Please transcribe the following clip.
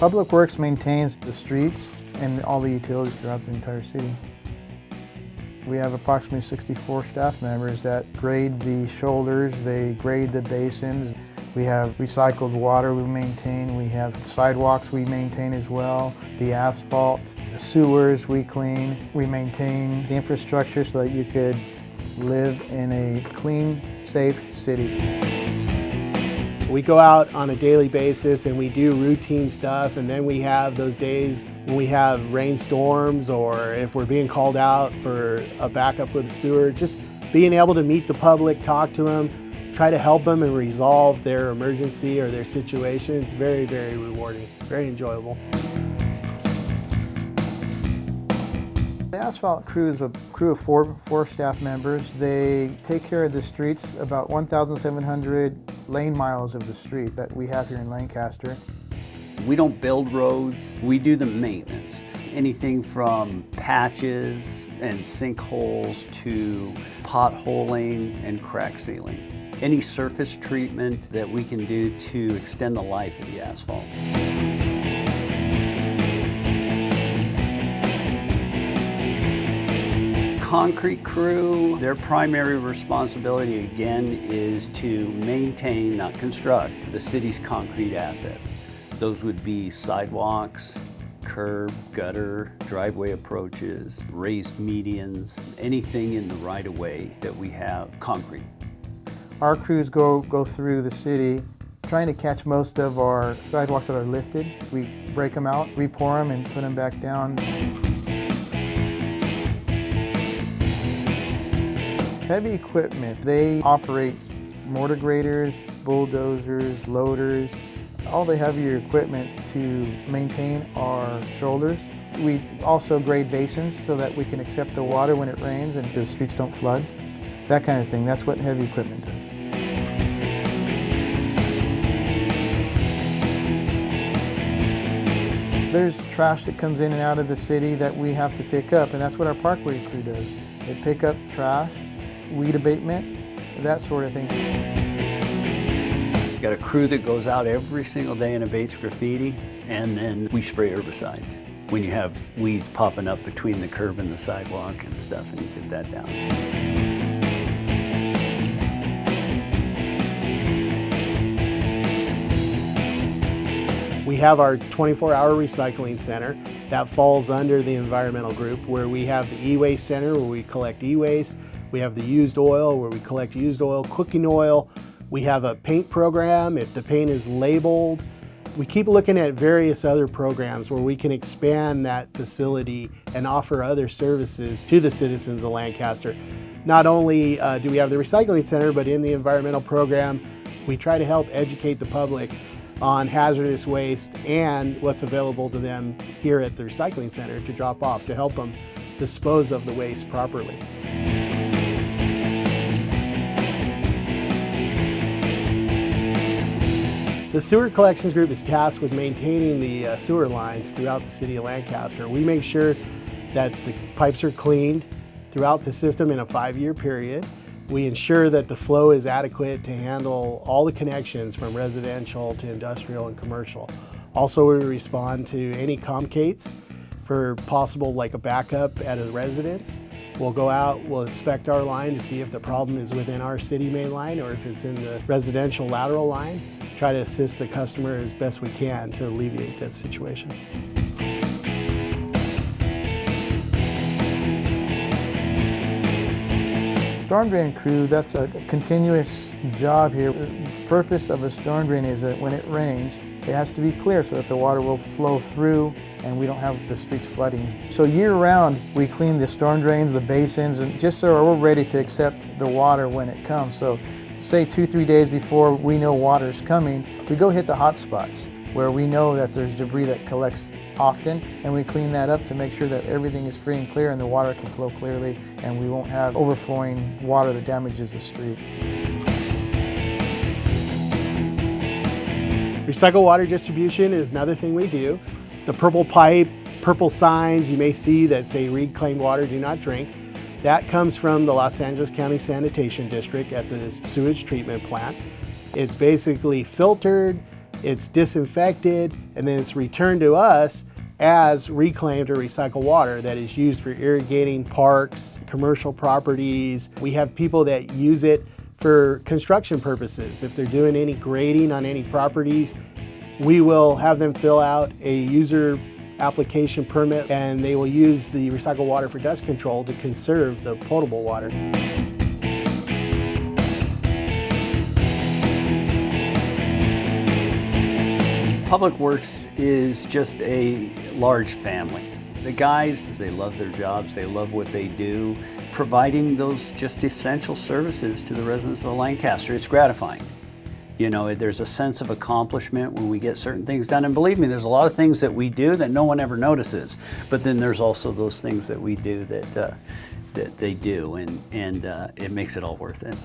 Public Works maintains the streets and all the utilities throughout the entire city. We have approximately 64 staff members that grade the shoulders, they grade the basins. We have recycled water we maintain, we have sidewalks we maintain as well, the asphalt, the sewers we clean. We maintain the infrastructure so that you could live in a clean, safe city. We go out on a daily basis and we do routine stuff, and then we have those days when we have rainstorms or if we're being called out for a backup with the sewer, just being able to meet the public, talk to them, try to help them and resolve their emergency or their situation. It's very, very rewarding, very enjoyable. The Asphalt Crew is a crew of four staff members. They take care of the streets, about 1,700 lane miles of the street that we have here in Lancaster. We don't build roads, we do the maintenance. Anything from patches and sinkholes to potholing and crack sealing. Any surface treatment that we can do to extend the life of the asphalt. Concrete crew, their primary responsibility again is to maintain, not construct, the city's concrete assets. Those would be sidewalks, curb, gutter, driveway approaches, raised medians, anything in the right-of-way that we have concrete. Our crews go through the city trying to catch most of our sidewalks that are lifted. We break them out, re-pour them, and put them back down. Heavy equipment, they operate mortar graders, bulldozers, loaders, all the heavier equipment to maintain our shoulders. We also grade basins so that we can accept the water when it rains and the streets don't flood. That kind of thing, that's what heavy equipment does. There's trash that comes in and out of the city that we have to pick up, and that's what our parkway crew does. They pick up trash, weed abatement, that sort of thing. We've got a crew that goes out every single day and abates graffiti, and then we spray herbicide when you have weeds popping up between the curb and the sidewalk and stuff, and you get that down. We have our 24-hour recycling center that falls under the environmental group, where we have the e-waste center where we collect e-waste. We have the used oil where we collect used oil, cooking oil. We have a paint program if the paint is labeled. We keep looking at various other programs where we can expand that facility and offer other services to the citizens of Lancaster. Not only do we have the recycling center, but in the environmental program, we try to help educate the public on hazardous waste and what's available to them here at the recycling center to drop off, to help them dispose of the waste properly. The sewer collections group is tasked with maintaining the sewer lines throughout the city of Lancaster. We make sure that the pipes are cleaned throughout the system in a 5-year period. We ensure that the flow is adequate to handle all the connections from residential to industrial and commercial. Also, we respond to any communicates for possible, like a backup at a residence. We'll go out, we'll inspect our line to see if the problem is within our city main line or if it's in the residential lateral line. Try to assist the customer as best we can to alleviate that situation. Storm drain crew, that's a continuous job here. The purpose of a storm drain is that when it rains, it has to be clear so that the water will flow through and we don't have the streets flooding. So year round, we clean the storm drains, the basins, and just so we're ready to accept the water when it comes. So say 2-3 days before we know water is coming, we go hit the hot spots where we know that there's debris that collects often, and we clean that up to make sure that everything is free and clear and the water can flow clearly and we won't have overflowing water that damages the street. Recycled water distribution is another thing we do. The purple pipe, purple signs you may see that say reclaimed water, do not drink. That comes from the Los Angeles County Sanitation District at the sewage treatment plant. It's basically filtered, it's disinfected, and then it's returned to us as reclaimed or recycled water that is used for irrigating parks, commercial properties. We have people that use it for construction purposes. If they're doing any grading on any properties, we will have them fill out a user application permit, and they will use the recycled water for dust control to conserve the potable water. Public Works is just a large family. The guys, they love their jobs, they love what they do, providing those just essential services to the residents of Lancaster. It's gratifying. You know, there's a sense of accomplishment when we get certain things done. And believe me, there's a lot of things that we do that no one ever notices. But then there's also those things that we do that they do, and it makes it all worth it.